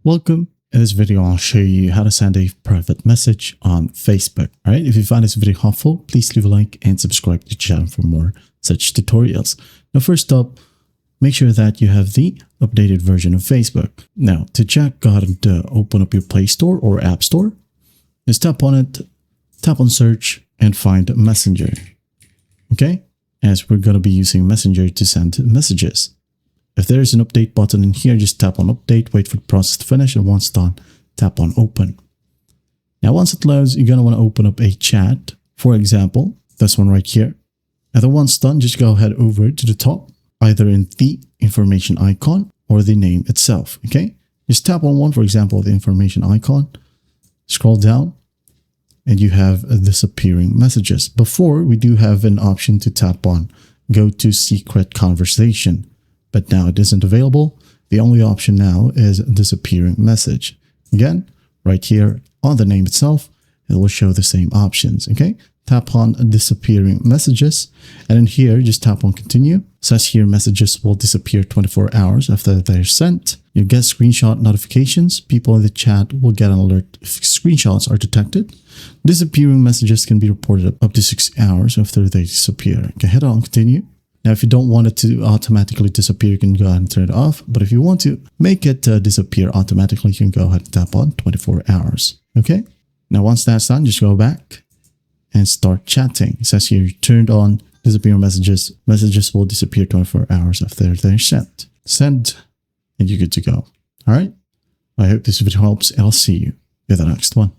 Welcome. In this video, I'll show you how to send a private message on Facebook. All right. If you find this video helpful, please leave a like and subscribe to the channel for more such tutorials. Now, first up, make sure that you have the updated version of Facebook. Now, to check, go ahead and open up your Play Store or App Store. Just tap on it, tap on search, and find Messenger. Okay. As we're going to be using Messenger to send messages. If there is an update button in here, just tap on update, wait for the process to finish, and once done, tap on open. Now, once it loads, you're going to want to open up a chat. For example, this one right here. And then once done, just go ahead over to the top, either in the information icon or the name itself. Okay. Just tap on one, for example, the information icon, scroll down, and you have disappearing messages. Before, we do have an option to tap on go to secret conversation. But now it isn't available. The only option now is disappearing message. Again, right here on the name itself, it will show the same options. Okay, tap on disappearing messages, and in here, just tap on continue. Says here messages will disappear 24 hours after they're sent. You get screenshot notifications. People in the chat will get an alert if screenshots are detected. Disappearing messages can be reported up to 6 hours after they disappear. Okay, hit on continue. Now, if you don't want it to automatically disappear, you can go ahead and turn it off. But if you want to make it disappear automatically, you can go ahead and tap on 24 hours. Okay. Now, once that's done, just go back and start chatting. It says here, you turned on disappear messages. Messages will disappear 24 hours after they're sent. Send, and you're good to go. All right. I hope this video helps, and I'll see you in the next one.